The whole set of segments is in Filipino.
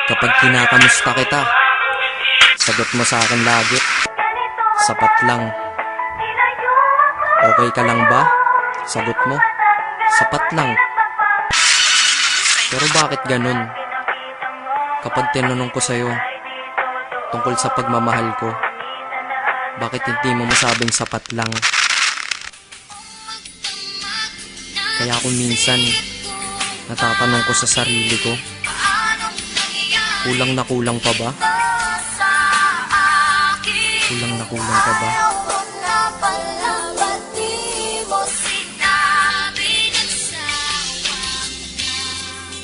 Kapag kinakamusta kita, sagot mo sa akin lagi, sapat lang. Okay ka lang ba? Sagot mo, sapat lang. Pero bakit ganun? Kapag tinanong ko sa'yo tungkol sa pagmamahal ko, bakit hindi mo masabing sapat lang? Kaya kung minsan natatanong ko sa sarili ko, kulang na kulang pa ba? Kulang na kulang pa ba?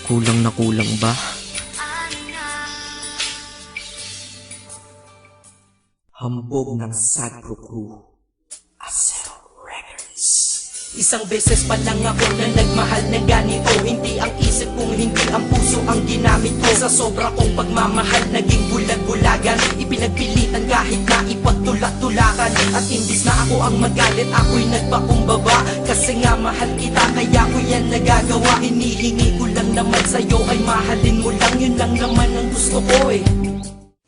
Kulang na kulang ba? Hambog ng Sagro Crew, Acero Records. Isang beses pa lang ako na nagmahal ng ganito. Hindi ang isip kung hindi ang puso ang ginamit ko. Sa sobra kong pagmamahal, naging bulag-bulagan. Ipinagpilitan kahit na ipagtulak-tulakan. At imbis na ako ang magalit, ako'y nagpakumbaba. Kasi nga mahal kita, kaya ko yan nagagawa. Hinihingi ko lang naman sa'yo ay mahalin mo lang. Yun lang naman ang gusto ko eh.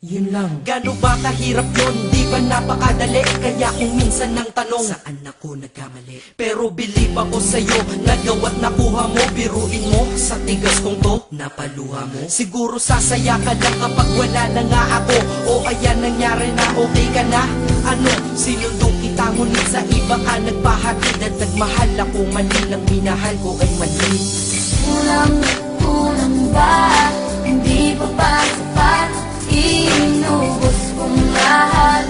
Yun lang. Gano ba kahirap yun? Di ba napakadali? Kaya kung minsan nang tanong, saan ako nagkamali? Pero believe ako sa'yo, nagawa't nakuha mo. Biruin mo, sa tigas kong to, napaluha mo. Siguro sasaya ka lang kapag wala na nga ako. O ayan nangyari na, okay ka na? Ano, sinundong kita ngunit sa iba ka nagpahatid. At nagmahal ako, mali lang minahal ko ay mali. Kulang ba? Hindi pa ba sapat? Inubos kong lahat.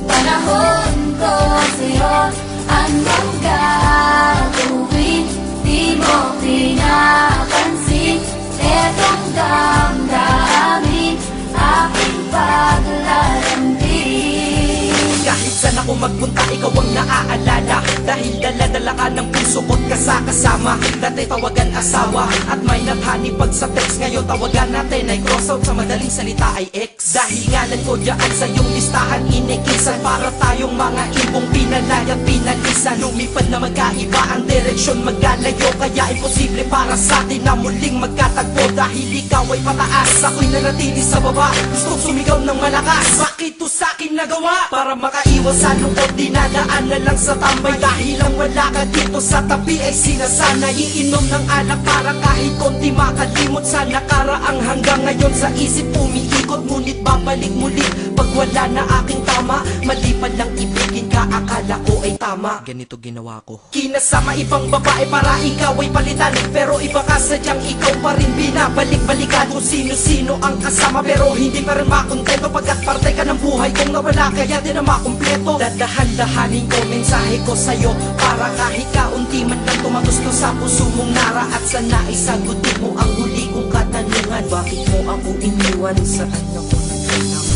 Panahon ko sa'yo, anong gagawin? Di mo pinapansin. Etong damdamin, aking paglalambing. Kahit saan ako magpunta, ikaw ang naaalala. Dahil dala-dala ka ng puso ko't kasama. Dati tawagan asawa at may nathani pag sa text. Ngayon tawagan natin ay crossout, sa madaling salita ay ex. Dahil ngalan ko dyan sa iyong listahan inikisan. Para tayong mga ibong pinalay at pinalisan. Lumipad na magkaiba ang direksyon, maglalayo. Kaya imposible para sa atin na muling magkatagpo. Dahil ikaw ay pataas, ako'y nanatili sa baba. Gustong sumigaw ng malakas, bakit to sa'kin nagawa? Para makaiwas sa lungkot, dinadaan na lang sa tambay. Dahil ang wala ka dito sa tabi ay sinasanay. Iinom ng alak para kahit konti makalimot sa nakaraang. Hanggang ngayon sa isip umiikot, ngunit babalik muli pag wala na aking tama. Mali pa lang ibigin ka, akala ko ay tama. Ganito ginawa ko. Kinasama ibang babae para ikaw ay palitan. Pero iba ka sadyang ikaw pa rin binabalik-balikan. Kung sino-sino ang kasama pero hindi pa rin makontento. Pagkat parte ka ng buhay kong nawala, kaya din na makumpleto. Dadahan-dahanin ko mensahe ko sa'yo, para kahit kaunti man lang tumagusto sa puso mong nara. At sana isagutin mo ang huli kong katanungan, bakit mo ako iniwan? Saan ako nagtanong?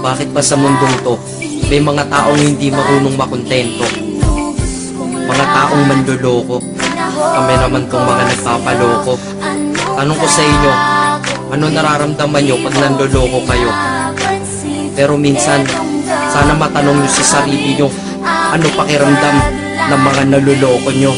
Bakit ba sa mundong to, may mga taong hindi marunong makontento? Mga taong manloloko. Kami naman tong mga nagpapaloko. Tanong ko sa inyo, ano nararamdaman nyo pag nanloloko kayo? Pero minsan, sana matanong nyo sa sarili nyo, ano pakiramdam ng mga naluloko nyo?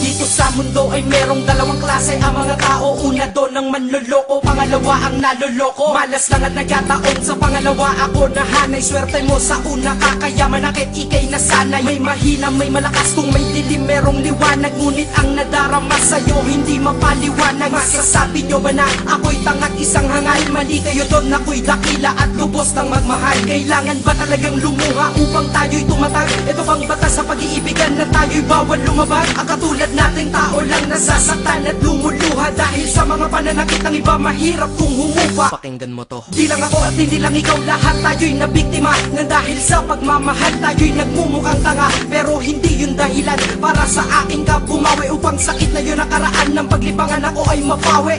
Dito sa mundo ay merong dalawang klase ang mga tao. Una doon ang manloloko, pangalawa ang naloloko. Malas lang at nagkataon sa pangalawa ako nahanay. Swerte mo sa una ka, kaya manakit ikay nasanay. May mahina, may malakas, kung may dilim merong liwanag. Ngunit ang nadarama sa'yo hindi mapaliwanag. Masasabi nyo ba na ako'y tangat isang hangal? Mali kayo doon, ako'y dakila at lubos ng magmahal. Kailangan ba talagang lumuha upang tayo'y tumatag? Ito bang batas sa pag-iibigan na tayo'y bawal lumabag? Ang katulad nating tao lang nasasaktan at lumuluha. Dahil sa mga pananakit ng iba, mahirap kung humupa. Pakinggan mo to. Di lang ako at hindi lang ikaw, lahat tayo'y nabiktima. Nang dahil sa pagmamahal tayo'y nagmumukhang tanga. Pero hindi yun dahilan para sa aking ka bumawi. Upang sakit na yun nakaraan ng paglipangan ako ay mapawi.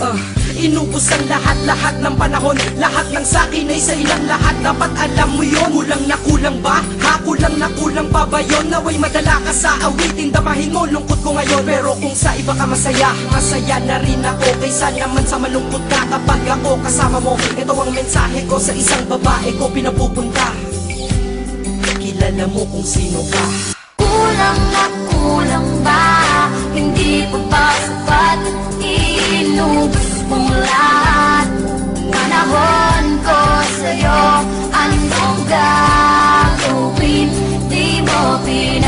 Inubos ang lahat-lahat ng panahon. Lahat ng sakin ay sa ilang lahat. Dapat alam mo yun. Kulang na kulang ba? Ha? Kulang na kulang pa ba yun? Naway madala ka sa awitin. Damahin mo lungkot ko ngayon. Pero kung sa iba ka masaya, masaya na rin ako. Kaysa naman sa malungkot ka kapag ako kasama mo. Ito ang mensahe ko sa isang babae ko pinapupunta. Kilala mo kung sino ka. Kulang na kulang ba? Hindi pa ba sapat? Inubos kong lahat. Pinag